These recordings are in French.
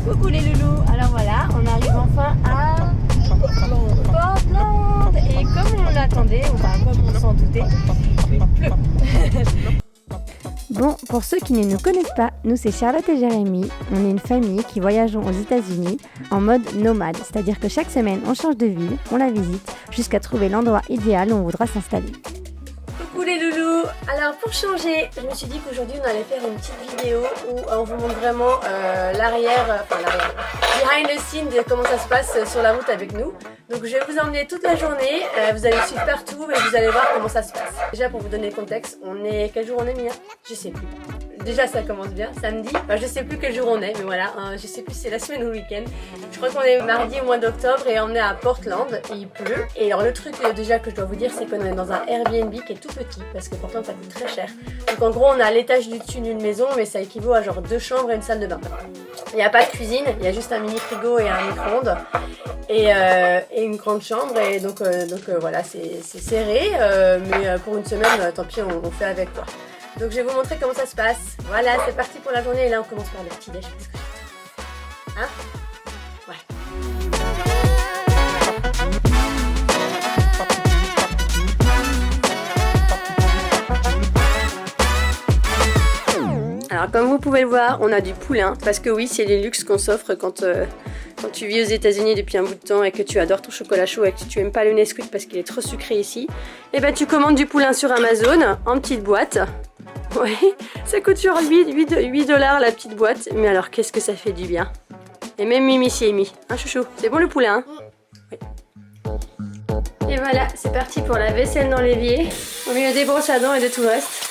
Coucou les loulous, alors voilà, on arrive enfin à Portland. Et comme on l'attendait, enfin comme on s'en doutait, il pleut. Bon, pour ceux qui ne nous connaissent pas, nous c'est Charlotte et Jérémy. On est une famille qui voyageons aux États-Unis en mode nomade, c'est-à-dire que chaque semaine on change de ville, on la visite, jusqu'à trouver l'endroit idéal où on voudra s'installer. Coucou les loulous. Alors pour changer, je me suis dit qu'aujourd'hui on allait faire une petite vidéo où on vous montre vraiment l'arrière, behind the scene de comment ça se passe sur la route avec nous. Donc je vais vous emmener toute la journée, vous allez me suivre partout et vous allez voir comment ça se passe. Déjà pour vous donner le contexte, quel jour on est Mia? Je sais plus. Déjà ça commence bien, samedi, enfin, je sais plus quel jour on est, mais voilà, je sais plus si c'est la semaine ou le week-end. Je crois qu'on est mardi au mois d'octobre et on est à Portland et il pleut. Et alors le truc déjà que je dois vous dire, c'est qu'on est dans un Airbnb qui est tout petit parce que Portland ça coûte très cher. Donc en gros on est à l'étage du dessus d'une maison, mais ça équivaut à genre 2 chambres et une salle de bain. Il n'y a pas de cuisine, il y a juste un mini frigo et un micro-ondes et une grande chambre et donc voilà, c'est serré, mais pour une semaine, tant pis, on fait avec quoi. Donc je vais vous montrer comment ça se passe. Voilà, c'est parti pour la journée et là on commence par le petit déj. Hein? Ouais. Alors comme vous pouvez le voir, on a du poulain parce que oui, c'est les luxes qu'on s'offre quand tu vis aux États-Unis depuis un bout de temps et que tu adores ton chocolat chaud et que tu aimes pas le Nesquik parce qu'il est trop sucré ici. Et ben tu commandes du poulain sur Amazon en petite boîte. Ouais, ça coûte genre 8 $ la petite boîte, mais alors qu'est-ce que ça fait du bien. Et même Mimi s'y est mis. Hein chouchou, c'est bon le poulain hein? Oui. Et voilà, c'est parti pour la vaisselle dans l'évier, au milieu des brosses à dents et de tout le reste.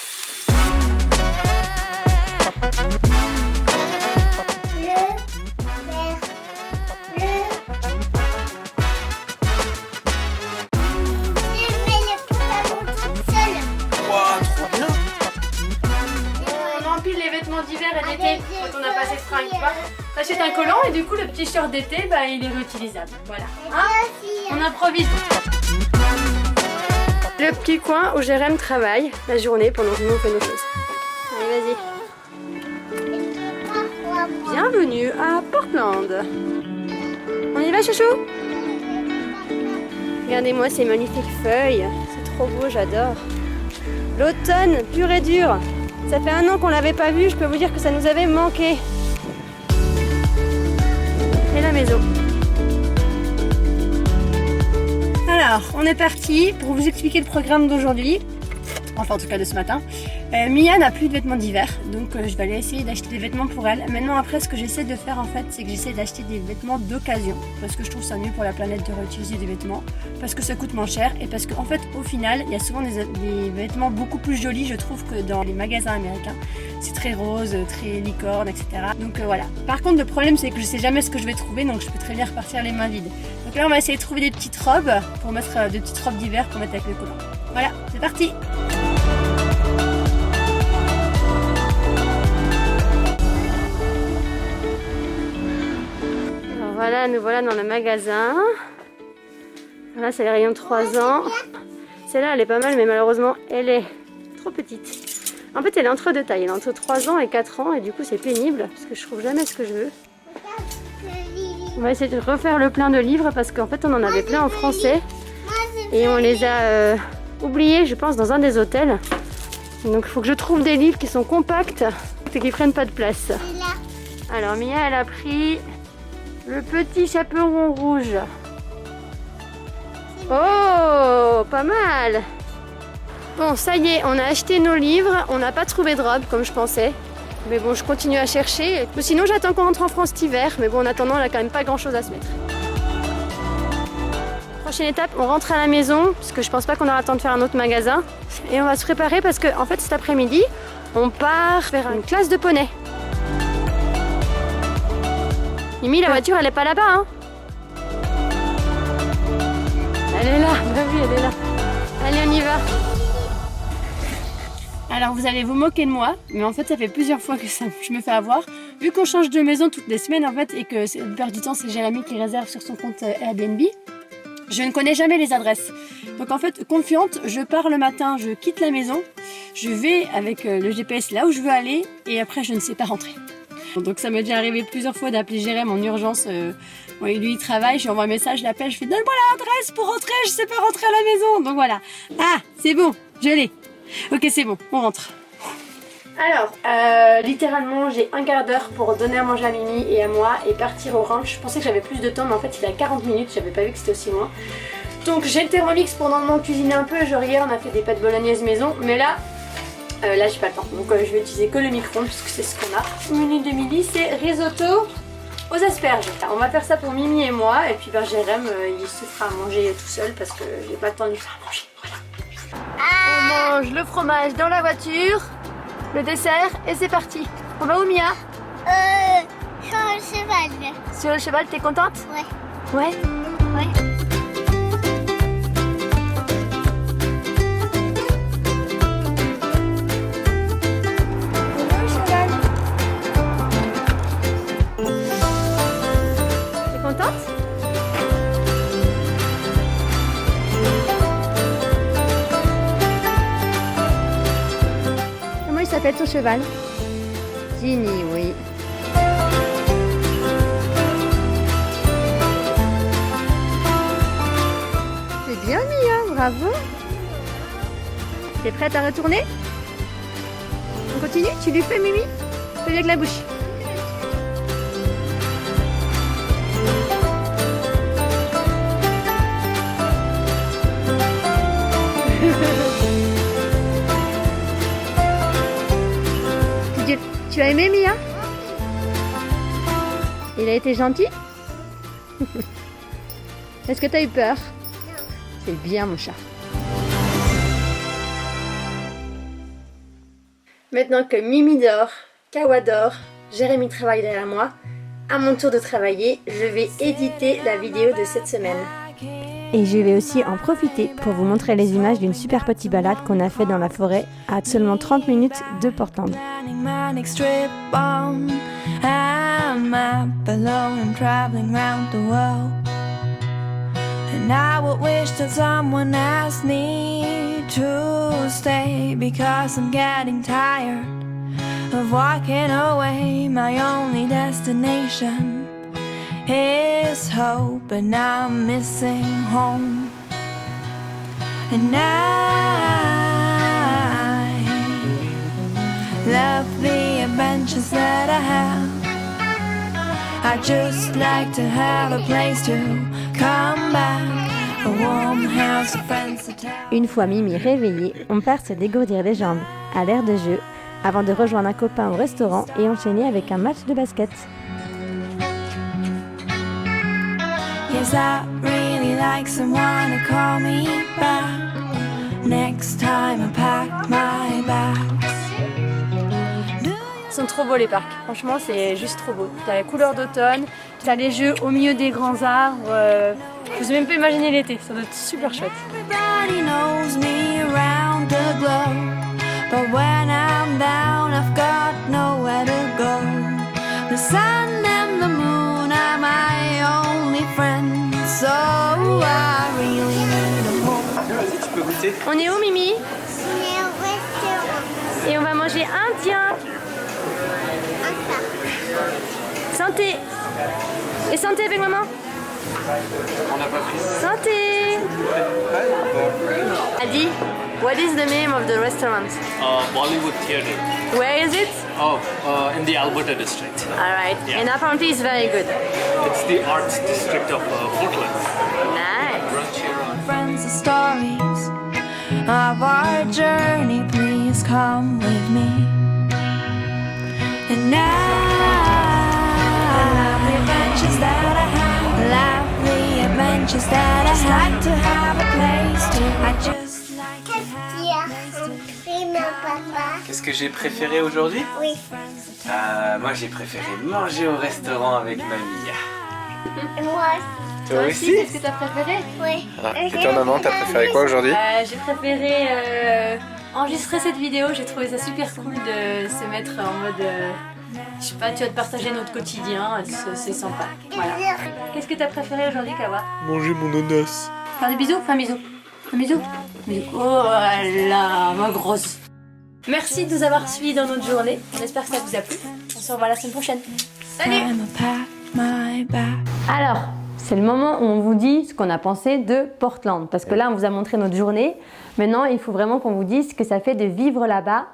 D'hiver et d'été quand on a passé ce fringue, tu vois. T'achètes un collant et du coup le petit short d'été bah, il est réutilisable. Voilà. Hein, on improvise. Le petit coin où Jérém travaille la journée pendant que nous on fait nos choses. Allez vas-y. Bienvenue à Portland. On y va chouchou? Regardez-moi ces magnifiques feuilles. C'est trop beau, j'adore. L'automne pur et dur. Ça fait 1 an qu'on l'avait pas vu, je peux vous dire que ça nous avait manqué. Et la maison. Alors, on est parti pour vous expliquer le programme d'aujourd'hui. Enfin, en tout cas de ce matin. Mia n'a plus de vêtements d'hiver, donc je vais aller essayer d'acheter des vêtements pour elle. Maintenant, après, ce que j'essaie de faire en fait, c'est que j'essaie d'acheter des vêtements d'occasion. Parce que je trouve ça mieux pour la planète de réutiliser des vêtements. Parce que ça coûte moins cher et parce qu'en fait, au final, il y a souvent des vêtements beaucoup plus jolis, je trouve, que dans les magasins américains. C'est très rose, très licorne, etc. Donc voilà. Par contre, le problème, c'est que je sais jamais ce que je vais trouver, donc je peux très bien repartir les mains vides. Donc là, on va essayer de trouver des petites robes pour mettre des petites robes d'hiver pour mettre avec le collant. Voilà, c'est parti! Voilà, nous voilà dans le magasin. Voilà, c'est les rayons de 3 ans. Celle-là, elle est pas mal, mais malheureusement, elle est trop petite. En fait, elle est entre 2 tailles. Elle est entre 3 ans et 4 ans, et du coup, c'est pénible, parce que je trouve jamais ce que je veux. On va essayer de refaire le plein de livres, parce qu'en fait, on en avait plein en français. Et on les a oubliés, je pense, dans un des hôtels. Donc, il faut que je trouve des livres qui sont compacts et qui prennent pas de place. Alors, Mia, elle a pris... le petit chaperon rouge. Oh, pas mal. Bon, ça y est, on a acheté nos livres. On n'a pas trouvé de robe comme je pensais. Mais bon, je continue à chercher. Ou sinon, j'attends qu'on rentre en France cet hiver. Mais bon, en attendant, on a quand même pas grand chose à se mettre. Prochaine étape, on rentre à la maison. Parce que je pense pas qu'on aura le temps de faire un autre magasin. Et on va se préparer parce que, en fait, cet après-midi, on part vers une classe de poney. Mimi, la voiture, elle est pas là-bas, hein? Elle est là, bah oui, elle est là. Allez, on y va. Alors, vous allez vous moquer de moi, mais en fait, ça fait plusieurs fois que je me fais avoir. Vu qu'on change de maison toutes les semaines, en fait, et que la plupart du temps, c'est Jérémy qui réserve sur son compte Airbnb, je ne connais jamais les adresses. Donc, en fait, confiante, je pars le matin, je quitte la maison, je vais avec le GPS là où je veux aller, et après, je ne sais pas rentrer. Donc ça m'est déjà arrivé plusieurs fois d'appeler Jérém en urgence. Lui il travaille, je lui envoie un message, je l'appelle, je fais donne-moi l'adresse pour rentrer, je sais pas rentrer à la maison. Donc voilà. Ah, c'est bon, je l'ai. Ok, c'est bon, on rentre. Alors, littéralement, j'ai un quart d'heure pour donner à manger à Mimi et à moi et partir au ranch. Je pensais que j'avais plus de temps, mais en fait, il a 40 minutes, j'avais pas vu que c'était aussi loin. Donc, j'ai le Thermomix pour normalement cuisiner un peu. Genre, hier, on a fait des pâtes bolognaises maison, mais là, j'ai pas le temps. Donc, je vais utiliser que le micro-ondes, puisque c'est ce qu'on a. Le menu de midi, c'est risotto aux asperges. On va faire ça pour Mimi et moi, et puis Jérém, il se fera à manger tout seul parce que j'ai pas le temps de lui faire à manger. Voilà. On mange le fromage dans la voiture. Le dessert et c'est parti. On va où Mia? Sur le cheval. Sur le cheval, t'es contente? Ouais. Ouais? Ouais. On va au cheval. T'es contente? Comment il s'appelle ton cheval? Ginny, oui. C'est bien Mia, bravo. T'es prête à retourner? On continue? Tu lui fais Mimi? Fais-lui avec la bouche. Tu as aimé Mia? Il a été gentil? Est-ce que tu as eu peur? C'est bien mon chat. Maintenant que Mimi dort, Kawa dort, Jérémy travaille derrière moi, à mon tour de travailler, je vais éditer la vidéo de cette semaine. Et je vais aussi en profiter pour vous montrer les images d'une super petite balade qu'on a fait dans la forêt à seulement 30 minutes de Portland. And I would wish that someone asked me to stay, because I'm getting tired of walking away. My only destination is hope, but now I'm missing home. And I love the adventures that I have. I just like to have a place to come back, a warm house, friends to tell. Une fois Mimi réveillée, on part se dégourdir les jambes à l'air de jeu avant de rejoindre un copain au restaurant et enchaîner avec un match de basket. Yes, I really like someone to call me back. Next time I pack my bags. Ils sont trop beaux les parcs, franchement c'est juste trop beau. T'as les couleurs d'automne, t'as les jeux au milieu des grands arbres. Je n'ose même pas imaginer l'été, ça doit être super chouette. Everybody knows me around the globe, but when I'm down I've got nowhere to go. The sun and the moon are my only friends, so I really need a home. Vas-y, tu peux goûter. On est où Mimi? On est au restaurant. Et on va manger indien. Santé. Et santé avec maman. On n'a pas pris. Santé. Adi, what is the name of the restaurant? Bollywood Theatre. Where is it? In the Alberta district. Alright, Yeah. and apparently it's very good. It's the arts district of Portland. Nice. Brunch here on. Friends and stories of our journey, please come with me. And the adventures that I have, the adventures that I like to have a place to. I just like to Qu'est-ce have qu'il y a? a place to. Oui, mon papa. Qu'est-ce que j'ai préféré aujourd'hui? Oui. Moi j'ai préféré manger au restaurant avec mamie. Et moi Toi aussi? Qu'est-ce que t'as préféré? oui. Et toi maman, t'as préféré quoi aujourd'hui? J'ai préféré enregistrer cette vidéo, j'ai trouvé ça super cool de se mettre en mode, je sais pas, tu vas te partager notre quotidien, c'est sympa. Voilà. Qu'est-ce que t'as préféré aujourd'hui, Kawa? Manger mon onos. Faire des bisous? Fais un bisou. Un bisou? Bisou. Oh là, ma grosse. Merci de nous avoir suivis dans notre journée, j'espère que ça vous a plu. On se revoit la semaine prochaine. Salut. Time I pack my bag. Alors, c'est le moment où on vous dit ce qu'on a pensé de Portland. Parce que là, on vous a montré notre journée. Maintenant, il faut vraiment qu'on vous dise ce que ça fait de vivre là-bas.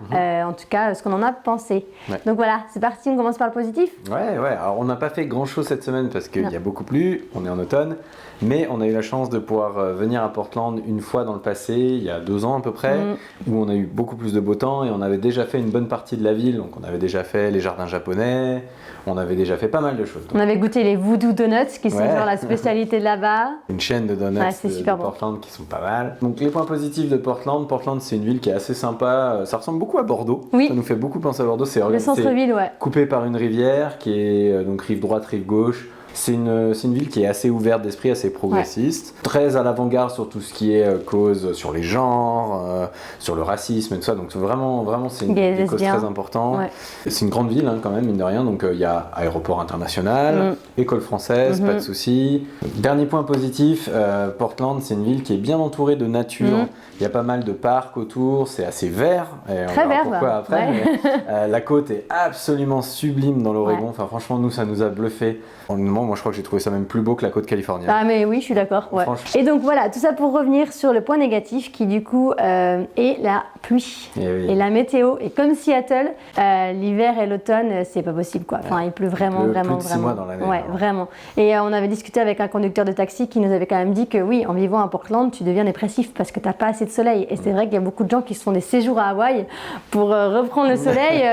En tout cas, ce qu'on en a pensé. Ouais. Donc voilà, c'est parti, on commence par le positif. Ouais. Alors on n'a pas fait grand chose cette semaine parce qu'il y a beaucoup plu, on est en automne, mais on a eu la chance de pouvoir venir à Portland une fois dans le passé, il y a 2 ans à peu près, où on a eu beaucoup plus de beau temps et on avait déjà fait une bonne partie de la ville. Donc on avait déjà fait les jardins japonais, on avait déjà fait pas mal de choses. On avait goûté les Voodoo Donuts, qui sont genre la spécialité de là-bas. Une chaîne de donuts c'est de super bon. Portland qui sont pas mal. Donc les points positifs de Portland, c'est une ville qui est assez sympa, ça ressemble beaucoup à Bordeaux, Oui. Ça nous fait beaucoup penser à Bordeaux, Le centre-ville, ouais. coupé par une rivière qui est donc rive droite, rive gauche. C'est une ville qui est assez ouverte d'esprit, assez progressiste, très à l'avant-garde sur tout ce qui est cause sur les genres, sur le racisme et tout ça. Donc vraiment c'est une cause très importante. Ouais. C'est une grande ville quand même, mine de rien. Donc il y a aéroport international, école française, pas de soucis. Dernier point positif, Portland, c'est une ville qui est bien entourée de nature. Il y a pas mal de parcs autour, c'est assez vert. Et très vert, pourquoi après. Ouais. Mais, la côte est absolument sublime dans l'Oregon. Ouais. Enfin franchement, nous ça nous a bluffé. Honnêtement, moi je crois que j'ai trouvé ça même plus beau que la côte californienne. Ah mais oui, je suis d'accord. Ouais. Et donc voilà, tout ça pour revenir sur le point négatif qui du coup est la pluie et la météo. Et comme Seattle, l'hiver et l'automne, c'est pas possible quoi. Enfin, il pleut vraiment. Plus de 6 mois dans l'année. Ouais, vraiment. Et on avait discuté avec un conducteur de taxi qui nous avait quand même dit que oui, en vivant à Portland, tu deviens dépressif parce que t'as pas assez de soleil. Et c'est vrai qu'il y a beaucoup de gens qui se font des séjours à Hawaï pour reprendre le soleil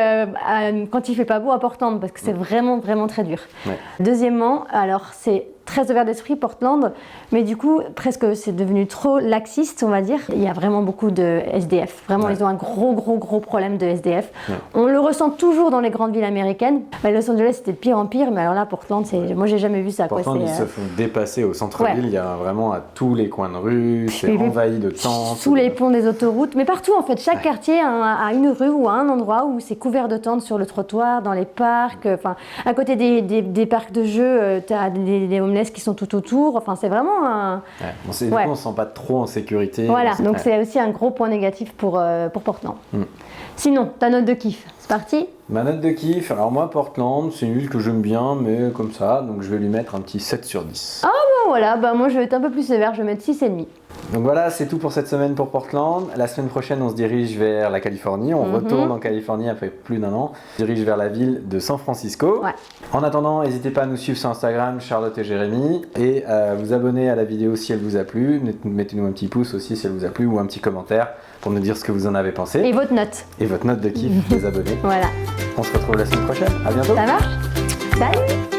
quand il fait pas beau à Portland parce que c'est vraiment très dur. Ouais. Deuxièmement, alors c'est très ouvert d'esprit Portland, mais du coup presque c'est devenu trop laxiste on va dire. Il y a vraiment beaucoup de SDF, vraiment ils ont un gros problème de SDF. On le ressent toujours dans les grandes villes américaines. Los Angeles c'était de pire en pire, mais alors là Portland c'est, moi j'ai jamais vu ça. Portland ils se font dépasser au centre-ville, il y a vraiment à tous les coins de rue, c'est envahi de tentes. Sous les ponts des autoroutes, mais partout en fait, chaque quartier a une rue ou a un endroit où c'est couvert de tentes sur le trottoir, dans les parcs, à côté des parcs de jeux, tu as des homeless qui sont tout autour, enfin c'est vraiment un... Du coup, on se sent pas trop en sécurité. Voilà, donc c'est aussi un gros point négatif pour Portland. Sinon, ta note de kiff, c'est parti? Ma note de kiff, alors moi Portland, c'est une ville que j'aime bien, mais comme ça, donc je vais lui mettre un petit 7 sur 10. Ah bon voilà, moi je vais être un peu plus sévère, je vais mettre 6,5. Donc voilà, c'est tout pour cette semaine pour Portland. La semaine prochaine, on se dirige vers la Californie. On retourne en Californie après plus d'1 an. On se dirige vers la ville de San Francisco. Ouais. En attendant, n'hésitez pas à nous suivre sur Instagram, Charlotte et Jérémy, et vous abonner à la vidéo si elle vous a plu. Mettez-nous un petit pouce aussi si elle vous a plu ou un petit commentaire pour nous dire ce que vous en avez pensé. Et votre note. Et votre note de kiff des abonnés. Voilà. On se retrouve la semaine prochaine. À bientôt. Ça marche. Salut.